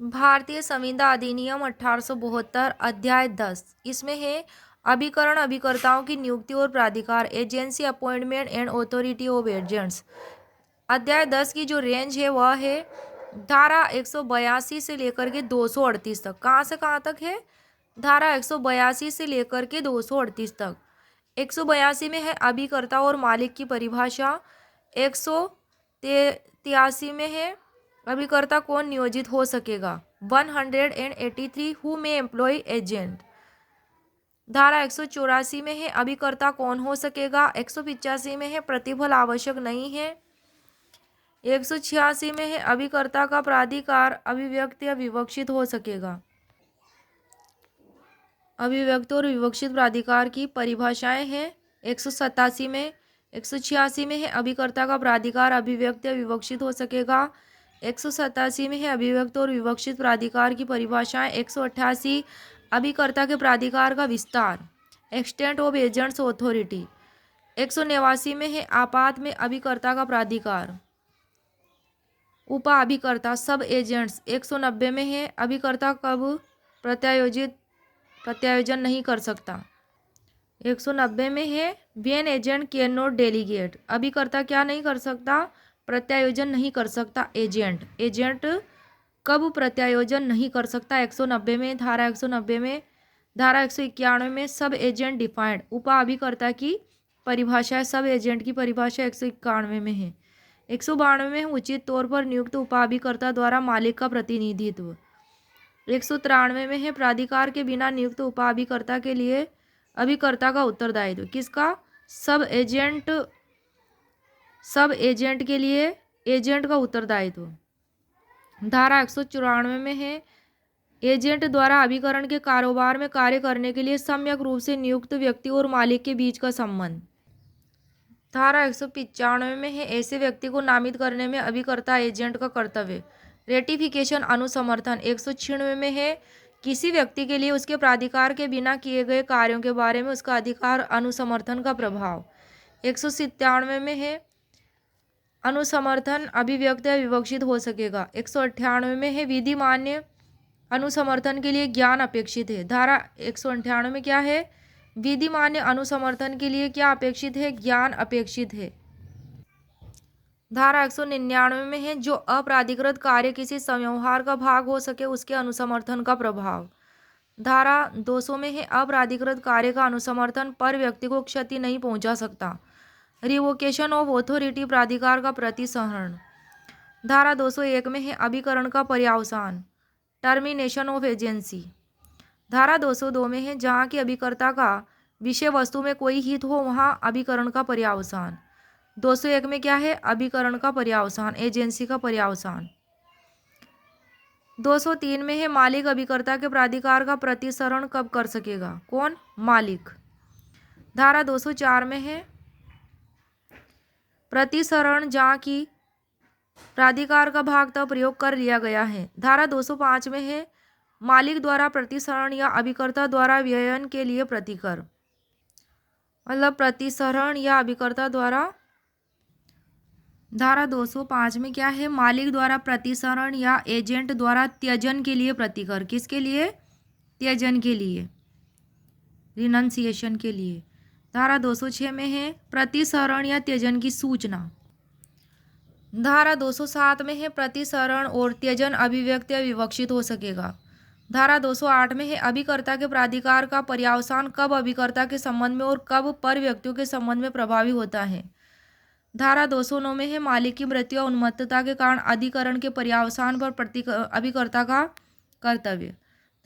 भारतीय संविदा अधिनियम 1872 अध्याय 10 इसमें है अभिकरण अभिकर्ताओं की नियुक्ति और प्राधिकार agency appointment and authority of agents. अध्याय 10 की जो रेंज है वह है धारा 182 से लेकर के 238 तक। कहाँ से कहाँ तक है? धारा 182 से लेकर के 238 तक। 182 में है अभिकर्ता और मालिक की परिभाषा। 183 में है अभिकर्ता कौन नियोजित हो सकेगा। 183 हु मे एम्प्लॉय एजेंट। धारा 184 में है अभिकर्ता कौन हो सकेगा। 185 में है प्रतिफल आवश्यक नहीं है। 186 में है अभिकर्ता का प्राधिकार अभिव्यक्त या विवक्षित हो सकेगा। अभिव्यक्त और विवक्षित प्राधिकार की परिभाषाएं हैं 187 में। 186 में है अभिकर्ता का प्राधिकार अभिव्यक्त या विवक्षित हो सकेगा। 187 में है अभिव्यक्त और विवक्षित प्राधिकार की परिभाषाएं। 188 अभिकर्ता के प्राधिकार का विस्तार एक्सटेंट ऑफ एजेंट्स ऑथोरिटी। 189 में है आपात में अभिकर्ता का प्राधिकार उपा अभिकर्ता सब एजेंट्स। 190 में है अभिकर्ता कब प्रत्यायोजन नहीं कर सकता। 190 में है when agent can not delegate. अभिकर्ता क्या नहीं कर सकता? प्रत्यायोजन नहीं कर सकता। एजेंट कब प्रत्यायोजन नहीं कर सकता? 190 में। धारा 190 में। धारा 191 में सब एजेंट डिफाइंड उपा अभिकर्ता की परिभाषा है। सब एजेंट की परिभाषा 191 में है। 192 में उचित तौर पर नियुक्त उपा अभिकर्ता द्वारा मालिक का प्रतिनिधित्व। 193 में है प्राधिकार के बिना नियुक्त उपा अभिकर्ता के लिए अभिकर्ता का उत्तरदायित्व। किसका? सब एजेंट के लिए एजेंट का उत्तरदायित्व। धारा 194 में है एजेंट द्वारा अभिकरण के कारोबार में कार्य करने के लिए सम्यक रूप से नियुक्त व्यक्ति और मालिक के बीच का संबंध। धारा 195 में है ऐसे व्यक्ति को नामित करने में अभिकर्ता एजेंट का कर्तव्य। रेटिफिकेशन अनुसमर्थन। 196 में है किसी व्यक्ति के लिए उसके प्राधिकार के बिना किए गए कार्यों के बारे में उसका अधिकार अनुसमर्थन का प्रभाव। 197 में है अनुसमर्थन अभिव्यक्त या विवक्षित हो सकेगा। 198 में है विधि मान्य अनुसमर्थन के लिए ज्ञान अपेक्षित है। धारा 198 में क्या है? विधि मान्य अनुसमर्थन के लिए क्या अपेक्षित है? ज्ञान अपेक्षित है। धारा 199 में है जो अपराधिकृत कार्य किसी संव्यवहार का भाग हो सके उसके अनुसमर्थन का प्रभाव। धारा 200 में है अपराधिकृत कार्य का अनुसमर्थन पर व्यक्ति को क्षति नहीं पहुंचा सकता। रिवोकेशन ऑफ ऑथोरिटी प्राधिकार का प्रतिसहरण। धारा 201 में है अभिकरण का पर्यावसान टर्मिनेशन ऑफ एजेंसी। धारा 202 में है जहाँ की अभिकर्ता का विषय वस्तु में कोई हित हो वहाँ अभिकरण का पर्यावसान। 201 में क्या है? अभिकरण का पर्यावसान एजेंसी का पर्यावसान। 203 में है मालिक अभिकर्ता के प्राधिकार का प्रतिसरण कब कर सकेगा? कौन? मालिक। धारा 204 में है प्रतिसरण जहाँ की प्राधिकार का भाग तब प्रयोग कर लिया गया है। धारा 205 में है मालिक द्वारा प्रतिसरण या अभिकर्ता द्वारा व्ययन के लिए प्रतिकर मतलब प्रतिसरण या अभिकर्ता द्वारा। धारा 205 में क्या है? मालिक द्वारा प्रतिसरण या एजेंट द्वारा त्यजन के लिए प्रतिकर। किसके लिए? त्यजन के लिए, रिनंसिएशन के लिए। धारा 206 में है प्रतिसरण या त्यजन की सूचना। धारा 207 में है प्रतिसरण और त्यजन अभिव्यक्त या विवक्षित हो सकेगा। धारा 208 में है अभिकर्ता के प्राधिकार का पर्यावसान कब अभिकर्ता के संबंध में और कब पर व्यक्तियों के संबंध में प्रभावी होता है। धारा 209 में है मालिक की मृत्यु या उन्मत्तता के कारण अधिकरण के पर्यावसान पर अभिकर्ता का कर्तव्य।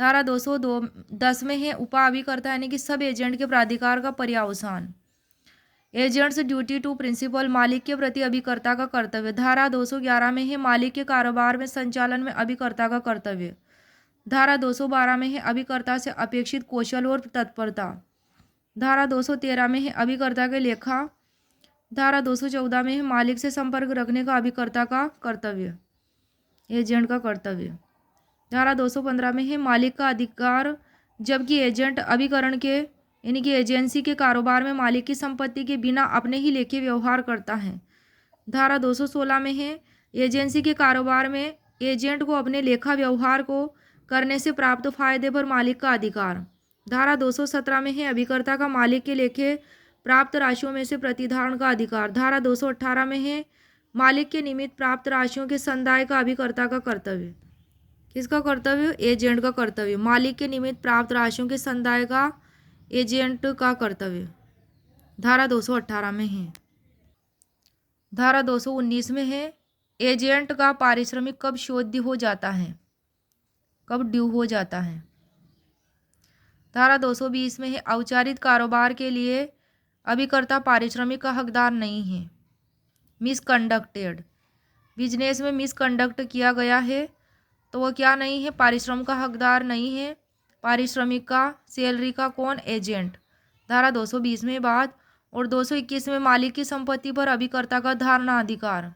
धारा 210 में है उपा अभिकर्ता यानी कि सब एजेंट के प्राधिकार का पर्यावसान एजेंट्स ड्यूटी टू प्रिंसिपल मालिक के प्रति अभिकर्ता का कर्तव्य। धारा 211 में है मालिक के कारोबार में संचालन में अभिकर्ता का कर्तव्य। धारा 212 में है अभिकर्ता से अपेक्षित कौशल और तत्परता। धारा 213 में है अभिकर्ता के लेखा। धारा 214 में है मालिक से संपर्क रखने का अभिकर्ता का कर्तव्य एजेंट का कर्तव्य। धारा 215 में है मालिक का अधिकार जबकि एजेंट अभिकरण के यानी कि एजेंसी के कारोबार में मालिक की संपत्ति के बिना अपने ही लेखे व्यवहार करता है। धारा 216 में है एजेंसी के कारोबार में एजेंट को अपने लेखा व्यवहार को करने से प्राप्त फायदे पर मालिक का अधिकार। धारा 217 में है अभिकर्ता का मालिक के लेखे प्राप्त राशियों में से प्रतिधारण का अधिकार। धारा 218 में है मालिक के निमित्त प्राप्त राशियों के संदाय का अभिकर्ता का कर्तव्य। किसका कर्तव्य? एजेंट का कर्तव्य। मालिक के निमित्त प्राप्त राशियों के संदाय का एजेंट का कर्तव्य धारा 218 में है। धारा 219 में है एजेंट का पारिश्रमिक कब शोध्य हो जाता है, कब ड्यू हो जाता है। धारा 220 में है औपचारिक कारोबार के लिए अभिकर्ता पारिश्रमिक का हकदार नहीं है। मिसकंडक्टेड, बिजनेस में मिसकंडक्ट किया गया है तो वह क्या नहीं है? पारिश्रमिक का हकदार नहीं है। पारिश्रमिक का, सैलरी का कौन? एजेंट। धारा 220 में बात। और 221 में मालिक की संपत्ति पर अभिकर्ता का धारणा अधिकार।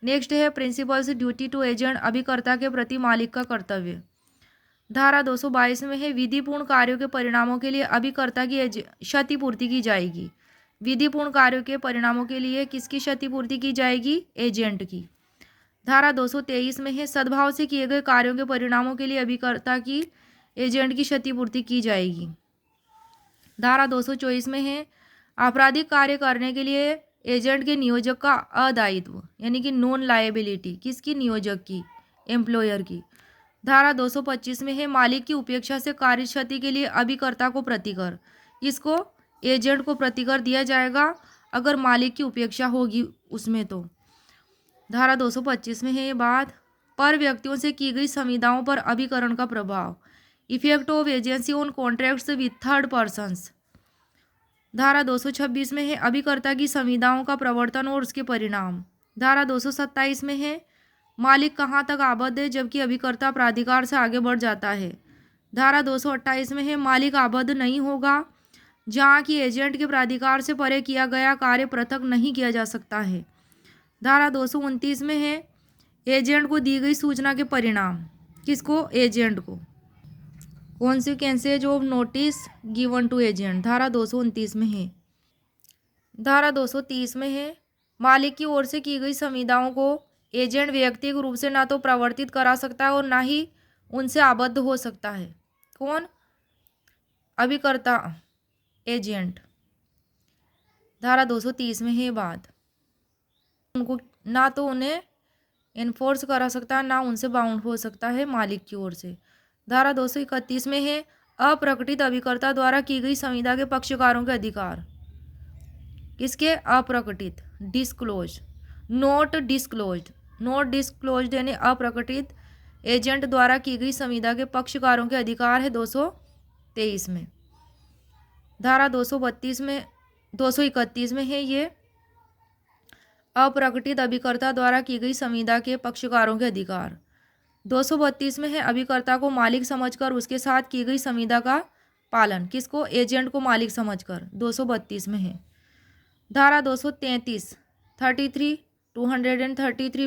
नेक्स्ट है प्रिंसिपल्स ड्यूटी टू एजेंट, अभिकर्ता के प्रति मालिक का कर्तव्य। धारा 222 में है विधिपूर्ण कार्यों के परिणामों के लिए अभिकर्ता की क्षतिपूर्ति की जाएगी। विधिपूर्ण कार्यों के परिणामों के लिए किसकी क्षतिपूर्ति की जाएगी? एजेंट की। धारा 223 में है सद्भाव से किए गए कार्यों के परिणामों के लिए अभिकर्ता की एजेंट की क्षतिपूर्ति की जाएगी। धारा 224 में है आपराधिक कार्य करने के लिए एजेंट के नियोजक का अदायित्व, यानी कि नॉन लायबिलिटी किसकी? नियोजक की, एम्प्लॉयर की। धारा 225 में है मालिक की उपेक्षा से कार्य क्षति के लिए अभिकर्ता को प्रतिकर, इसको एजेंट को प्रतिकर दिया जाएगा अगर मालिक की उपेक्षा होगी उसमें तो। धारा 225 में है ये बात पर व्यक्तियों से की गई संविदाओं पर अभिकरण का प्रभाव, effect of agency on contracts with third persons. धारा 226 में है अभिकर्ता की संविदाओं का प्रवर्तन और उसके परिणाम। धारा 227 में है मालिक कहाँ तक आबद्ध है जबकि अभिकर्ता प्राधिकार से आगे बढ़ जाता है। धारा 228 में है मालिक आबद्ध नहीं होगा जहाँ की एजेंट के प्राधिकार से परे किया गया कार्य पृथक नहीं किया जा सकता है। धारा 229 में है एजेंट को दी गई सूचना के परिणाम, किसको? एजेंट को। Consequences of notice given to agent, धारा 229 में है। धारा 230 में है मालिक की ओर से की गई संविदाओं को एजेंट व्यक्तिगत रूप से ना तो प्रवर्तित करा सकता है और ना ही उनसे आबद्ध हो सकता है। कौन? अभिकर्ता, एजेंट। धारा 230 में है बात उनको ना तो उन्हें इन्फोर्स करा सकता है ना उनसे बाउंड हो सकता है मालिक की ओर से। धारा 231 में है अप्रकटित अभिकर्ता द्वारा की गई संविदा के पक्षकारों के अधिकार, किसके? अप्रकटित, disclose, not disclosed, not disclosed यानी अप्रकटित एजेंट द्वारा की गई संविदा के पक्षकारों के अधिकार है 223 में। धारा 231 में है ये अप्रकटित अभिकर्ता द्वारा की गई संविदा के पक्षकारों के अधिकार। 232 में है अभिकर्ता को मालिक समझकर उसके साथ की गई संविदा का पालन, किसको? एजेंट को मालिक समझकर, 232 में है। धारा 233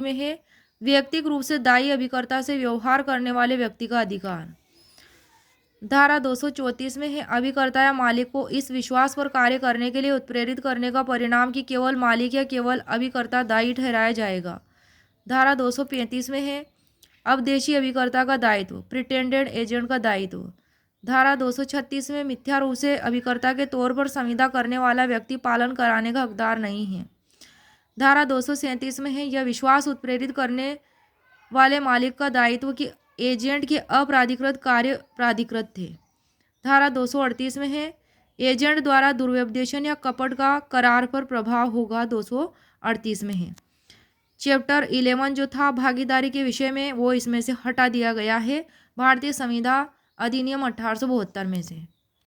में है व्यक्तिगत रूप से दायी अभिकर्ता से व्यवहार करने वाले व्यक्ति का अधिकार। धारा 234 में है अभिकर्ता या मालिक को इस विश्वास पर कार्य करने के लिए उत्प्रेरित करने का परिणाम कि केवल मालिक या केवल अभिकर्ता दायी ठहराया जाएगा। धारा 235 में है अवदेशी अभिकर्ता का दायित्व, प्रिटेंडेड एजेंट का दायित्व। धारा 236 में मिथ्या रूप से अभिकर्ता के तौर पर संविदा करने वाला व्यक्ति पालन कराने का हकदार नहीं है। धारा 237 में है यह विश्वास उत्प्रेरित करने वाले मालिक का दायित्व कि एजेंट के अपराधिकृत कार्य प्राधिकृत थे। धारा 238 में है एजेंट द्वारा दुर्व्यपदेशन या कपट का करार पर प्रभाव होगा, 238 में है। चैप्टर 11 जो था भागीदारी के विषय में वो इसमें से हटा दिया गया है भारतीय संविदा अधिनियम 1872 में से।